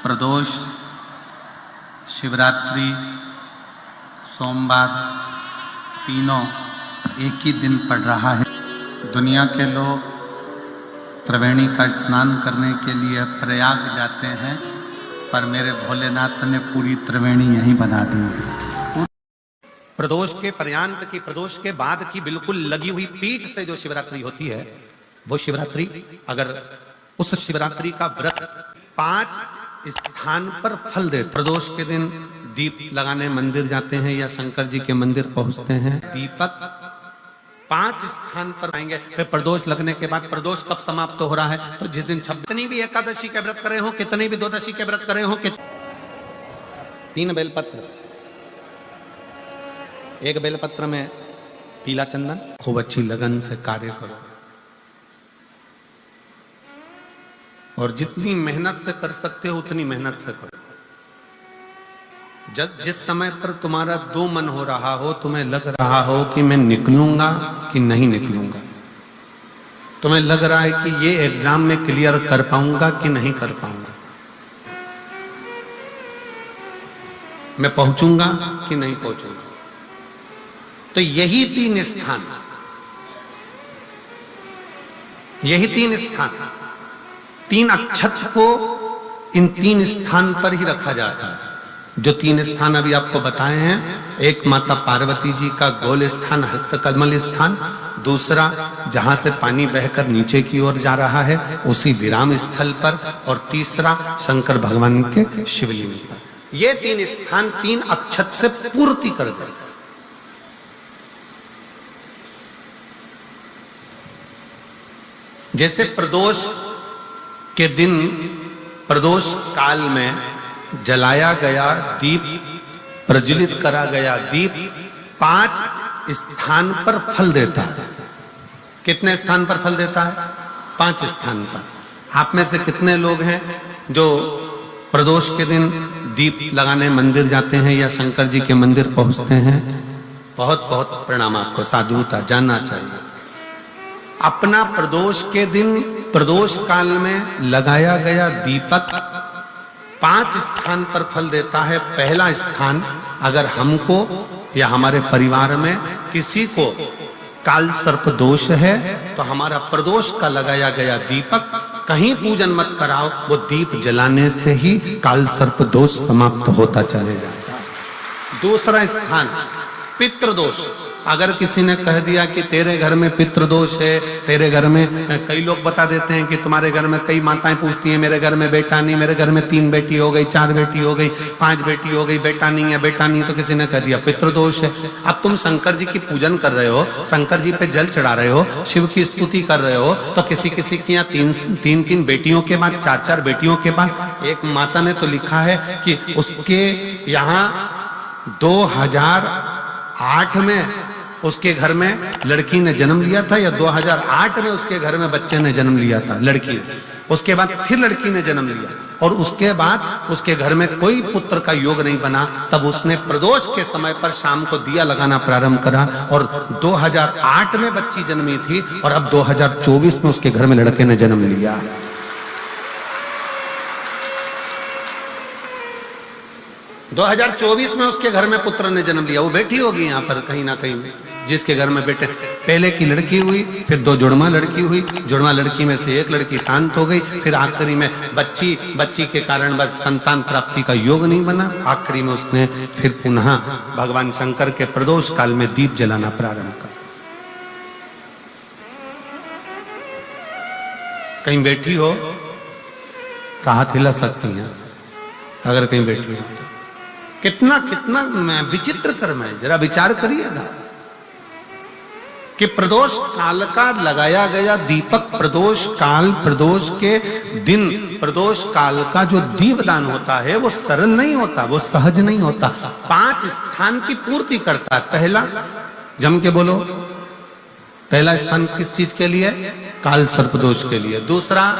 प्रदोष, शिवरात्रि, सोमवार तीनों एक ही दिन पड़ रहा है। दुनिया के लोग त्रिवेणी का स्नान करने के लिए प्रयाग जाते हैं, पर मेरे भोलेनाथ ने पूरी त्रिवेणी यहीं बना दी है। प्रदोष के पर्यांत की, प्रदोष के बाद की बिल्कुल लगी हुई पीठ से जो शिवरात्रि होती है, वो शिवरात्रि, अगर उस शिवरात्रि का व्रत 5 स्थान पर फल दे। प्रदोष के दिन दीप लगाने मंदिर जाते हैं या शंकर जी के मंदिर पहुंचते हैं, दीपक 5 स्थान पर आएंगे। फिर प्रदोष लगने के बाद प्रदोष कब समाप्त हो रहा है? तो जिस दिन कितनी भी एकादशी के व्रत करे हो, कितनी भी द्वादशी के व्रत करे हो, 3 बेलपत्र, एक बेलपत्र में पीला चंदन, खूब अच्छी लगन से कार्य करो और जितनी मेहनत से कर सकते हो उतनी मेहनत से करो। जिस समय पर तुम्हारा दो मन हो रहा हो, तुम्हें लग रहा हो कि मैं निकलूंगा कि नहीं निकलूंगा, तुम्हें लग रहा है कि ये एग्जाम में क्लियर कर पाऊंगा कि नहीं कर पाऊंगा, मैं पहुंचूंगा कि नहीं पहुंचूंगा, तो यही 3 स्थान, यही 3 स्थान, 3 अक्षत को इन 3 स्थान पर ही रखा जाता है। जो 3 स्थान अभी आपको बताए हैं, एक माता पार्वती जी का गोल स्थान, हस्तकमल स्थान, दूसरा जहां से पानी बहकर नीचे की ओर जा रहा है उसी विराम स्थल पर, और तीसरा शंकर भगवान के शिवलिंग पर। ये 3 स्थान 3 अक्षत से पूर्ति कर देते हैं। जैसे प्रदोष के दिन, प्रदोष काल में जलाया गया दीप, प्रज्वलित करा गया दीप 5 स्थान पर फल देता है। कितने स्थान पर फल देता है? 5 स्थान पर। आप में से कितने लोग हैं जो प्रदोष के दिन दीप लगाने मंदिर जाते हैं या शंकर जी के मंदिर पहुंचते हैं? बहुत बहुत प्रणाम आपको, साधुता जानना चाहिए। अपना प्रदोष के दिन, प्रदोष काल में लगाया गया दीपक 5 स्थान पर फल देता है। पहला स्थान, अगर हमको या हमारे परिवार में किसी को काल सर्प दोष है तो हमारा प्रदोष का लगाया गया दीपक कहीं पूजन मत कराओ, वो दीप जलाने से ही काल सर्प दोष समाप्त होता चले जाता है। दूसरा स्थान, पितृदोष। अगर किसी ने कह दिया कि तेरे घर में पितृदोष है, तेरे घर में, कई लोग बता देते हैं कि तुम्हारे घर में, कई माताएं पूछती हैं मेरे घर में बेटा नहीं, मेरे घर में 3 बेटी हो गई, 4 बेटी हो गई, 5 बेटी हो गई, बेटा नहीं है, बेटा नहीं है, तो किसी ने कह दिया पितृदोष है। अब तुम शंकर जी की पूजन कर रहे हो, शंकर जी पे जल चढ़ा रहे हो, शिव की स्तुति कर रहे हो, तो किसी किसी की यहाँ 3 बेटियों के बाद, 4 बेटियों के बाद, एक माता ने तो लिखा है कि उसके यहाँ 2008 में उसके घर में लड़की ने जन्म लिया था, या 2008 में उसके घर में बच्चे ने जन्म लिया था, लड़की ने। उसके बाद फिर लड़की ने जन्म लिया और उसके बाद उसके घर में कोई पुत्र का योग नहीं बना। तब उसने प्रदोष के समय पर शाम को दिया लगाना प्रारंभ करा और 2008 में बच्ची जन्मी थी और अब 2024 में उसके घर में लड़के ने जन्म लिया। दो 2024 में उसके घर में पुत्र ने जन्म लिया। वो बेटी होगी यहाँ पर कहीं ना कहीं, जिसके घर में बेटे, पहले की लड़की हुई, फिर 2 जुड़वा लड़की हुई, जुड़वा लड़की में से एक लड़की शांत हो गई, फिर आखिरी में बच्ची के कारण बस संतान प्राप्ति का योग नहीं बना। आखिरी में उसने फिर पुनः भगवान शंकर के प्रदोष काल में दीप जलाना प्रारंभ कर। कहीं बैठी हो तो हाथ हिला सकती हैं, अगर कहीं बैठी हो तो। कितना कितना विचित्र कर्म है, जरा विचार करिएगा कि प्रदोष काल का लगाया गया दीपक, प्रदोष काल, प्रदोष के दिन, प्रदोष काल का जो दीपदान होता है वो सरल नहीं होता, वो सहज नहीं होता। 5 स्थान की पूर्ति करता है। पहला, जम के बोलो, पहला स्थान किस चीज के लिए? काल सर्प दोष के लिए। दूसरा,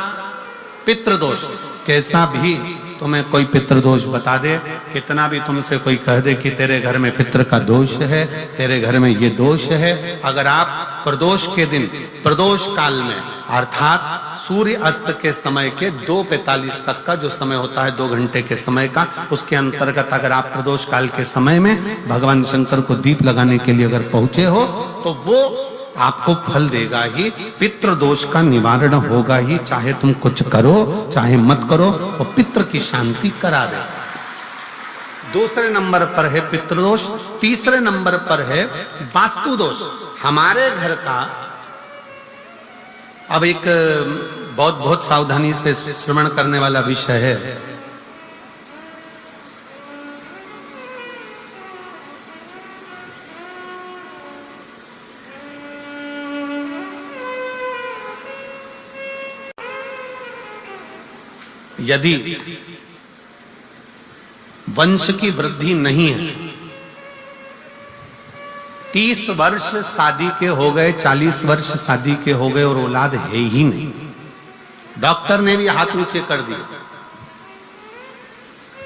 पितृदोष। कैसा भी तुम्हें कोई पितृदोष बता दे, कितना भी तुमसे कोई कह दे कि तेरे घर में पितृ का दोष है, तेरे घर में ये दोष है, अगर आप प्रदोष के दिन, प्रदोष काल में अर्थात सूर्य अस्त के समय के 2:45 तक का जो समय होता है, 2 घंटे के समय का, उसके अंतर्गत अगर आप प्रदोष काल के समय में भगवान शंकर को दीप लगाने के लिए अगर पहुंचे हो तो वो आपको फल देगा ही, पितृ दोष का निवारण होगा ही। चाहे तुम कुछ करो चाहे मत करो, वो पितृ की शांति करा दे। दूसरे नंबर पर है पितृदोष, तीसरे नंबर पर है वास्तु दोष। हमारे घर का अब एक बहुत सावधानी से श्रवण करने वाला विषय है। यदि वंश की वृद्धि नहीं है, 30 वर्ष शादी के हो गए, 40 वर्ष शादी के हो गए और औलाद है ही नहीं, डॉक्टर ने भी हाथ ऊंचे कर दिए,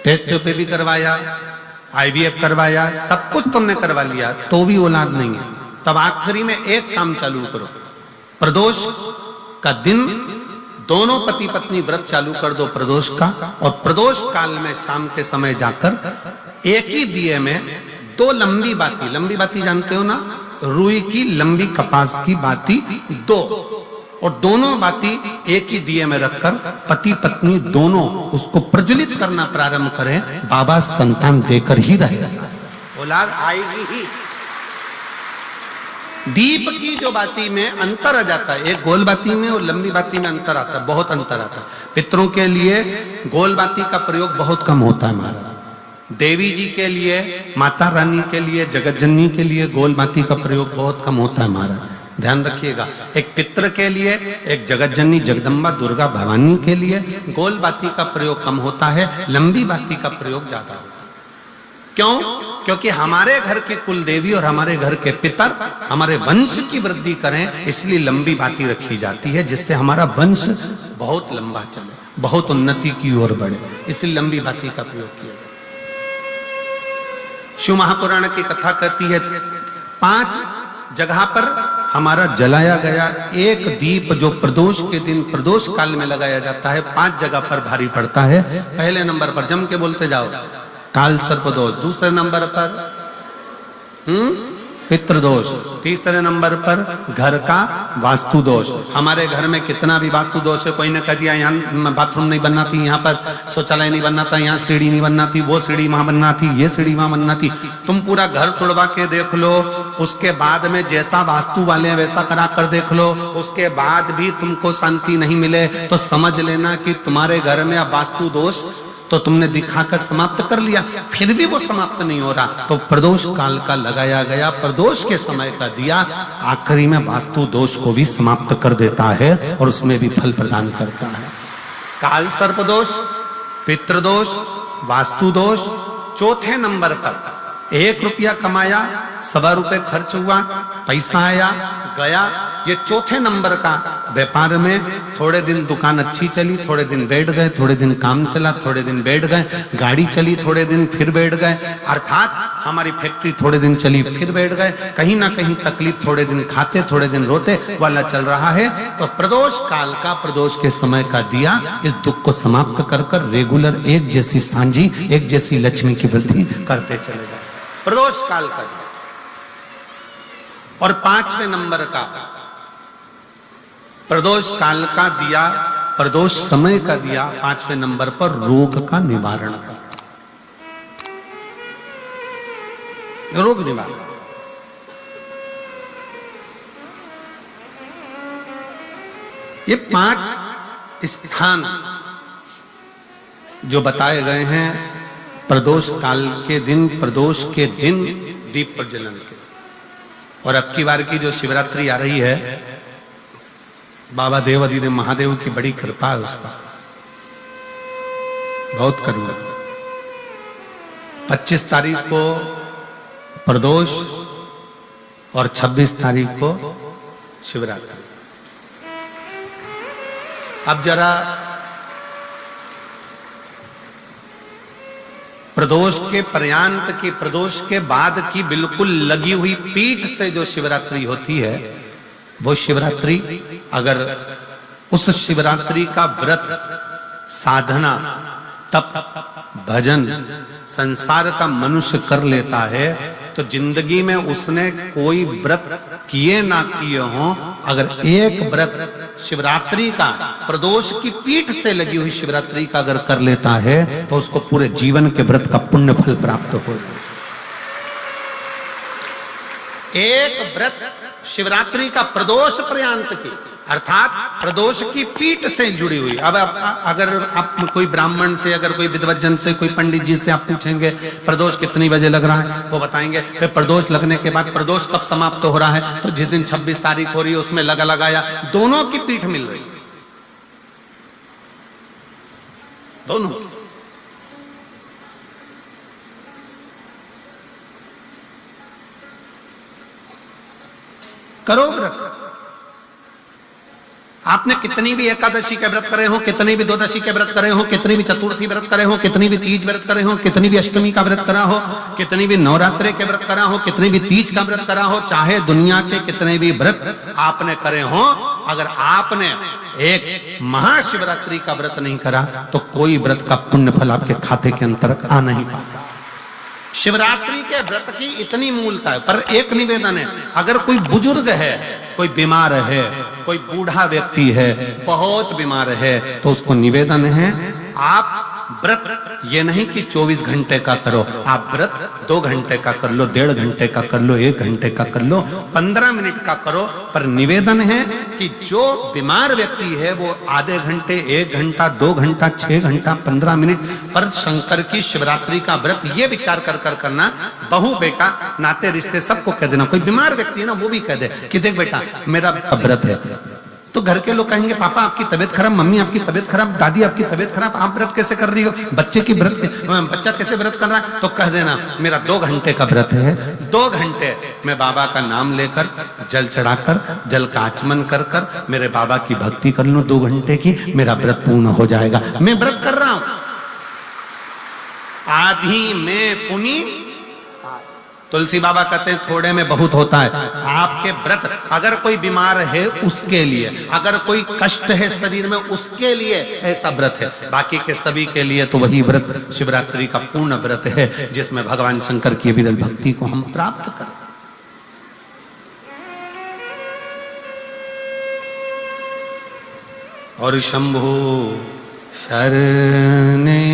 टेस्ट पे भी करवाया, IVF करवाया, सब कुछ तुमने करवा लिया, तो भी औलाद नहीं है, तब आखिरी में एक काम चालू करो, प्रदोष का दिन दोनों पति पत्नी व्रत चालू कर दो प्रदोष का, और प्रदोष काल में शाम के समय जाकर एक ही दिए में 2 लंबी बाती जानते हो ना, रुई की लंबी कपास की बाती 2, और दोनों बाती एक ही दिए में रखकर पति पत्नी दोनों उसको प्रज्वलित करना प्रारंभ करें, बाबा संतान देकर ही रहेगा, औलाद आएगी ही। दीप की जो बाती में अंतर आ जाता है, एक गोल बाती में और लंबी बाती में अंतर आता है, बहुत अंतर आता है। पितरों के लिए गोल बाती का प्रयोग बहुत कम होता है महाराज, देवी जी के लिए, माता रानी के लिए, जगत जननी के लिए गोल बाती का प्रयोग बहुत कम होता है महाराज, ध्यान रखिएगा। एक पितर के लिए, एक जगत जननी जगदम्बा दुर्गा भवानी के लिए गोल बाती का प्रयोग कम होता है, लंबी बाती का प्रयोग ज्यादा होता है। क्यों? क्योंकि हमारे घर के कुल देवी और हमारे घर के पितर हमारे वंश की वृद्धि करें, इसलिए लंबी बाती रखी जाती है, जिससे हमारा वंश बहुत लंबा चले, बहुत उन्नति की ओर बढ़े, इसलिए लंबी बाती का प्रयोग किया जाए। शिव महापुराण की कथा कहती है 5 जगह पर हमारा जलाया गया एक दीप जो प्रदोष के दिन प्रदोष काल में लगाया जाता है, 5 जगह पर भारी पड़ता है। पहले नंबर पर जम के बोलते जाओ, काल सर्पदोष, दूसरे नंबर पर पितृदोष, तीसरे नंबर पर घर का वास्तु दोष। हमारे घर में कितना भी वास्तु दोष है, कोई ने कह दिया यहाँ बाथरूम नहीं बनना थी, यहाँ पर शौचालय नहीं बनना था, यहाँ सीढ़ी नहीं बनना थी, वो सीढ़ी वहां बनना थी, ये सीढ़ी वहां बनना थी, तुम पूरा घर तोड़वा के देख लो, उसके बाद में जैसा वास्तु वाले हैं वैसा करा कर देख लो, उसके बाद भी तुमको शांति नहीं मिले तो समझ लेना कि तुम्हारे घर में अब वास्तु दोष तो तुमने दिखाकर समाप्त कर लिया, फिर भी वो समाप्त नहीं हो रहा, तो प्रदोष काल का लगाया गया प्रदोष के समय का दिया आखिरी में वास्तु दोष को भी समाप्त कर देता है और उसमें भी फल प्रदान करता है। काल सर्प दोष, पितृदोष, वास्तु दोष। चौथे नंबर पर 1 रुपया कमाया, 1.25 रुपये खर्च हुआ, पैसा आया गया, ये चौथे नंबर का व्यापार में थोड़े दिन दुकान अच्छी चली, थोड़े दिन बैठ गए, थोड़े दिन काम चला, थोड़े दिन बैठ गए, गाड़ी चली थोड़े दिन फिर बैठ गए, अर्थात हमारी फैक्ट्री थोड़े दिन चली फिर बैठ गए, कहीं ना कहीं तकलीफ, थोड़े दिन खाते थोड़े दिन रोते वाला चल रहा है। तो प्रदोष काल का प्रदोष के समय का दिया इस दुख को समाप्त कर कर रेगुलर एक जैसी सांझी, एक जैसी लक्ष्मी की वृद्धि करते चले जाए, प्रदोष काल का। और 5वें नंबर का प्रदोष काल का दिया, प्रदोष समय का दिया 5वें नंबर पर रोग का निवारण का, रोग निवारण। ये 5 स्थान जो बताए गए हैं प्रदोष काल के दिन, प्रदोष के दिन दीप प्रज्वलन के। और अब की बार की जो शिवरात्रि आ रही है, बाबा देव अधिदेव महादेव की बड़ी कृपा है उस पर, बहुत करुणा। 25 तारीख को प्रदोष और 26 तारीख को शिवरात्रि। अब जरा प्रदोष के पर्यांत की, प्रदोष के बाद की बिल्कुल लगी हुई पीठ से जो शिवरात्रि होती है, वो शिवरात्रि अगर उस शिवरात्रि का व्रत, साधना, तप, भजन संसार का मनुष्य कर लेता है तो जिंदगी में उसने कोई व्रत किए ना किए हो, अगर एक व्रत शिवरात्रि का, प्रदोष की पीठ से लगी हुई शिवरात्रि का अगर कर लेता है तो उसको पूरे जीवन के व्रत का पुण्य फल प्राप्त हो। एक व्रत शिवरात्रि का प्रदोष पर्यंत की, अर्थात प्रदोष की पीठ से जुड़ी हुई। अब अगर आप कोई ब्राह्मण से, अगर कोई विद्वज्जन से, कोई पंडित जी से आप पूछेंगे प्रदोष कितनी बजे लग रहा है, वो बताएंगे। फिर प्रदोष लगने के बाद प्रदोष कब समाप्त हो रहा है, तो जिस दिन 26 तारीख हो रही है उसमें लगाया, दोनों की पीठ मिल रही है, दोनों। करो व्रत। आपने कितनी भी एकादशी के व्रत करे हो, कितनी भी द्वादशी के व्रत करे हो, कितनी भी चतुर्थी व्रत करे हो, कितनी भी तीज व्रत करे हो, कितनी भी अष्टमी का व्रत करा हो, कितनी भी नवरात्रे के व्रत करा हो, कितनी भी तीज का व्रत करा हो, चाहे दुनिया के कितने भी व्रत आपने करे हो, अगर आपने एक महाशिवरात्रि का व्रत नहीं करा तो कोई व्रत का पुण्य फल आपके खाते के अंतर्गत आ नहीं पाता। शिवरात्रि के व्रत की इतनी मूलता है। पर एक निवेदन है, अगर कोई बुजुर्ग है, कोई बीमार है, कोई बूढ़ा व्यक्ति है, बहुत बीमार है, तो उसको निवेदन है आप व्रत ये नहीं कि 24 घंटे का करो, आप व्रत 2 घंटे का कर लो, 1.5 घंटे का कर लो, 1 घंटे का कर लो, 15 मिनट का करो। पर निवेदन है कि जो बीमार व्यक्ति है वो आधे घंटे, 1 घंटा, 2 घंटा, 6 घंटा, 15 मिनट पर शंकर की शिवरात्रि का व्रत ये विचार कर करना, बहू बेटा नाते रिश्ते सबको कह देना। कोई बीमार व्यक्ति है ना, वो भी कह दे कि देख बेटा मेरा व्रत है। तो घर के लोग कहेंगे पापा आपकी तबीयत खराब, मम्मी आपकी तबीयत खराब, दादी आपकी तबीयत खराब, आप व्रत कैसे कर रही हो, बच्चे की व्रत, बच्चा कैसे व्रत कर रहा है, तो कह देना मेरा 2 घंटे का व्रत है, 2 घंटे मैं बाबा का नाम लेकर, जल चढ़ाकर, जल का आचमन कर कर मेरे बाबा की भक्ति कर लूं 2 घंटे की, मेरा व्रत पूर्ण हो जाएगा। मैं व्रत कर रहा हूं, आधी में पुनी। तुलसी बाबा कहते हैं थोड़े में बहुत होता है। आपके व्रत, अगर कोई बीमार है उसके लिए, अगर कोई कष्ट है शरीर में उसके लिए ऐसा व्रत है, बाकी के सभी के लिए तो वही व्रत शिवरात्रि का पूर्ण व्रत है जिसमें भगवान शंकर की विरल भक्ति को हम प्राप्त करें। और शंभु शरणे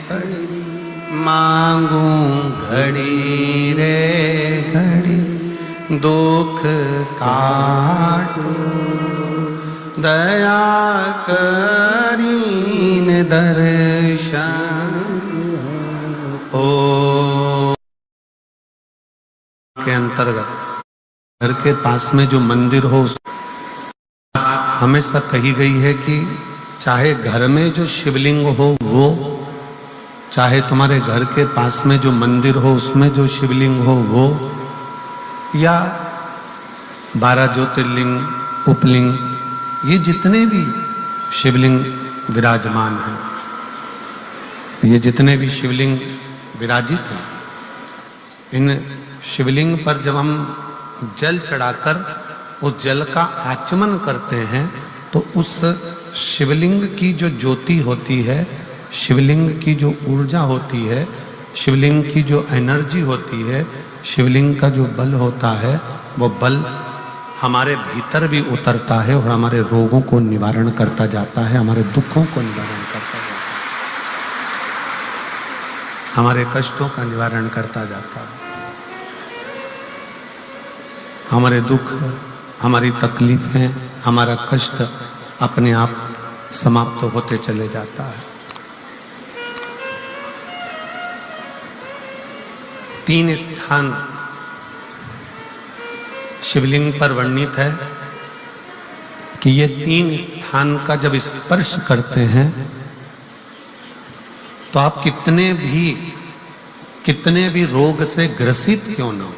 पड़ी मांगू घड़ी रे घड़ी, दुख काटू दया करीन दर्शन ओ। के अंतर्गत घर के पास में जो मंदिर हो, हमेशा कही गई है कि चाहे घर में जो शिवलिंग हो वो, चाहे तुम्हारे घर के पास में जो मंदिर हो उसमें जो शिवलिंग हो वो, या 12 ज्योतिर्लिंग, उपलिंग, ये जितने भी शिवलिंग विराजमान हैं, ये जितने भी शिवलिंग विराजित हैं, इन शिवलिंग पर जब हम जल चढ़ाकर उस जल का आचमन करते हैं तो उस शिवलिंग की जो ज्योति होती है, शिवलिंग की जो ऊर्जा होती है, शिवलिंग की जो एनर्जी होती है, शिवलिंग का जो बल होता है, वो बल हमारे भीतर भी उतरता है और हमारे रोगों को निवारण करता जाता है, हमारे दुखों को निवारण करता जाता है, हमारे कष्टों का निवारण करता जाता है। हमारे दुख, हमारी तकलीफें, हमारा कष्ट अपने आप समाप्त होते चले जाता है। 3 स्थान शिवलिंग पर वर्णित है कि ये 3 स्थान का जब स्पर्श करते हैं तो आप कितने भी रोग से ग्रसित क्यों ना हो,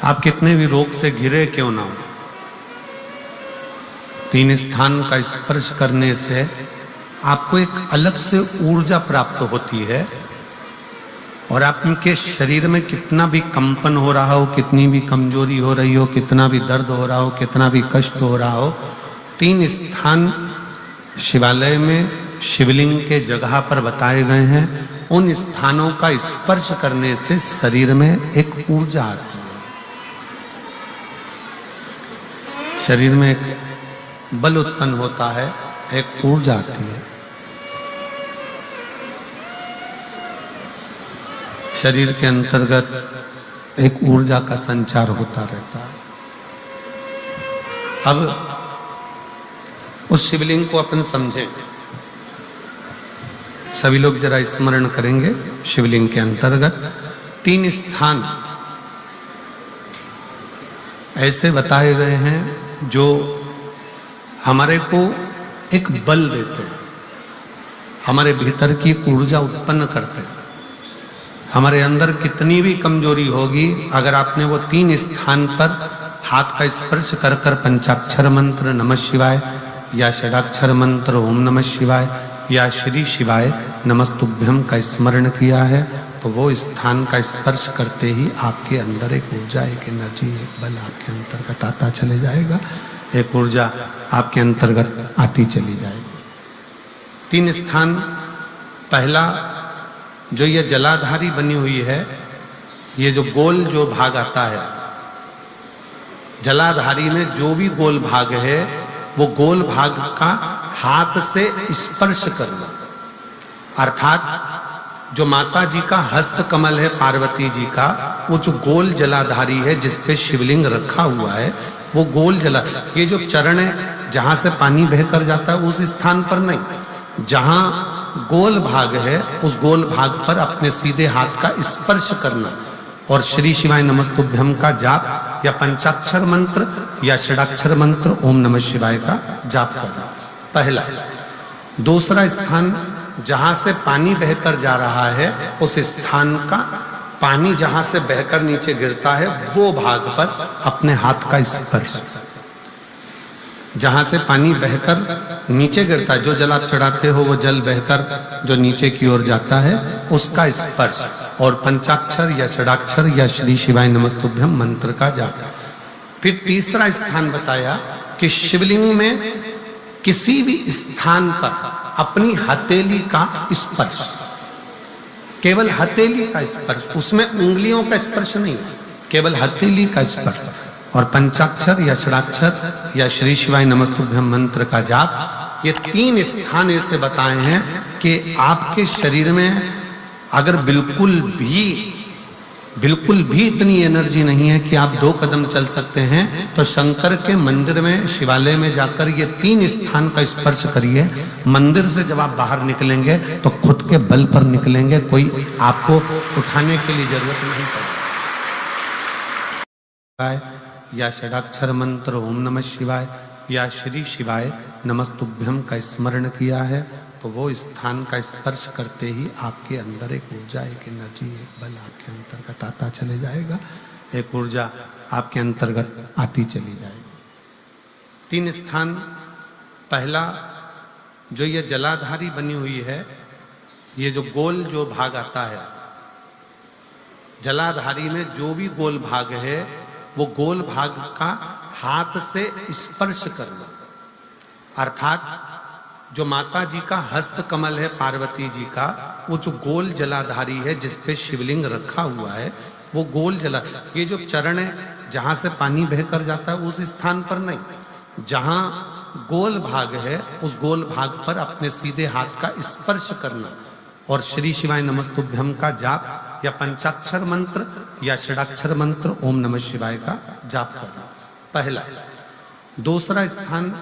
आप कितने भी रोग से घिरे क्यों ना हो, 3 स्थान का स्पर्श करने से आपको एक अलग से ऊर्जा प्राप्त होती है और आपके शरीर में कितना भी कंपन हो रहा हो, कितनी भी कमजोरी हो रही हो, कितना भी दर्द हो रहा हो, कितना भी कष्ट हो रहा हो, 3 स्थान शिवालय में शिवलिंग के जगह पर बताए गए हैं। उन स्थानों का स्पर्श करने से शरीर में एक ऊर्जा आती है, शरीर में एक बल उत्पन्न होता है, एक ऊर्जा आती है। शरीर के अंतर्गत एक ऊर्जा का संचार होता रहता है। अब उस शिवलिंग को अपन समझें, सभी लोग जरा स्मरण करेंगे। शिवलिंग के अंतर्गत 3 स्थान ऐसे बताए गए हैं जो हमारे को एक बल देते हैं, हमारे भीतर की ऊर्जा उत्पन्न करते हैं। हमारे अंदर कितनी भी कमजोरी होगी, अगर आपने वो 3 स्थान पर हाथ का स्पर्श कर कर पंचाक्षर मंत्र नमः शिवाय या षडाक्षर मंत्र ओम नमः शिवाय या श्री शिवाय नमस्तुभ्यम का स्मरण किया है, तो वो स्थान का स्पर्श करते ही आपके अंदर एक ऊर्जा, एक एनर्जी, एक बल आपके अंतर्गत आता चले जाएगा, एक ऊर्जा आपके अंतर्गत आती चली जाएगी। 3 स्थान, पहला जो ये जलाधारी बनी हुई है, ये जो गोल जो भाग आता है, जलाधारी में जो भी गोल भाग है, वो गोल भाग का हाथ से स्पर्श करना, अर्थात जो माता जी का हस्त कमल है पार्वती जी का, वो जो गोल जलाधारी है जिस पे शिवलिंग रखा हुआ है, वो गोल जला, ये जो चरण है जहां से पानी बहकर जाता है उस स्थान पर नहीं, जहां गोल भाग है उस गोल भाग पर अपने सीधे हाथ का स्पर्श करना और श्री शिवाय नमस्तुभ्यम का जाप या पंचाक्षर मंत्र या षडाक्षर मंत्र ओम नमः शिवाय का जाप करना, पहला। दूसरा स्थान, जहां से पानी बहकर जा रहा है उस स्थान का पानी जहां से बहकर नीचे गिरता है वो भाग पर अपने हाथ का स्पर्श, जहां से पानी बहकर नीचे गिरता है, जो जल आप चढ़ाते हो वो जल बहकर जो नीचे की ओर जाता है उसका स्पर्श, और पंचाक्षर या षडाक्षर या श्री शिवाय नमस्तुभ्यम मंत्र का जाप। फिर तीसरा स्थान बताया कि शिवलिंग में किसी भी स्थान पर अपनी हथेली का स्पर्श, केवल हथेली का स्पर्श, उसमें उंगलियों का स्पर्श नहीं, केवल हथेली का स्पर्श, और पंचाक्षर या षडाक्षर या श्री शिवाय नमस्तुभ्यम मंत्र का जाप। ये 3 स्थान ऐसे बताए हैं कि आपके शरीर में अगर बिल्कुल भी इतनी एनर्जी नहीं है कि आप 2 कदम चल सकते हैं, तो शंकर के मंदिर में, शिवालय में जाकर ये 3 स्थान का स्पर्श करिए। मंदिर से जब आप बाहर निकलेंगे तो खुद के बल पर निकलेंगे, कोई आपको उठाने के लिए जरूरत नहीं पड़ेगी। या षडाक्षर मंत्र ओम नमः शिवाय या श्री शिवाय नमस्तुभ्यम का स्मरण किया है, तो वो स्थान का स्पर्श करते ही आपके अंदर एक ऊर्जा, एक एनर्जी, एक बल आपके अंतर्गत आता चले जाएगा, एक ऊर्जा आपके अंतर्गत आती चली जाएगी। 3 स्थान, पहला जो ये जलाधारी बनी हुई है, ये जो गोल जो भाग आता है, जलाधारी में जो भी गोल भाग है वो गोल भाग का हाथ से स्पर्श करना, अर्थात जो माता जी का हस्त कमल है पार्वती जी का, वो जो गोल जलाधारी है जिस पे शिवलिंग रखा हुआ है, वो गोल जला, ये जो चरण है जहां से पानी बहकर जाता है उस स्थान पर नहीं, जहां गोल भाग है उस गोल भाग पर अपने सीधे हाथ का स्पर्श करना और श्री शिवाय नमस्तुभ्यम का जाप या पंचाक्षर मंत्र या षडाक्षर मंत्र ओम नमः शिवाय का जाप करना, पहला। दूसरा स्थान,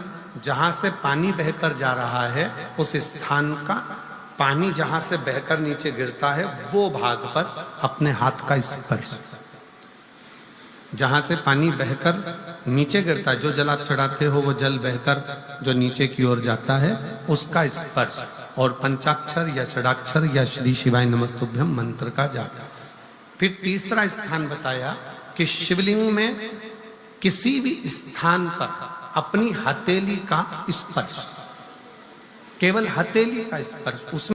जहां से पानी बहकर जा रहा है उस स्थान का पानी जहां से बहकर नीचे गिरता है वो भाग पर अपने हाथ का स्पर्श, जहां से पानी बहकर नीचे गिरता है, जो जल आप चढ़ाते हो वो जल बहकर जो नीचे की ओर जाता है उसका स्पर्श, और पंचाक्षर या षडाक्षर या श्री शिवाय नमस्तुभ्यम मंत्र का जाप। फिर तीसरा स्थान बताया कि शिवलिंग में किसी भी स्थान पर अपनी हथेली का स्पर्श, केवल हथेली का स्पर्श, उसमें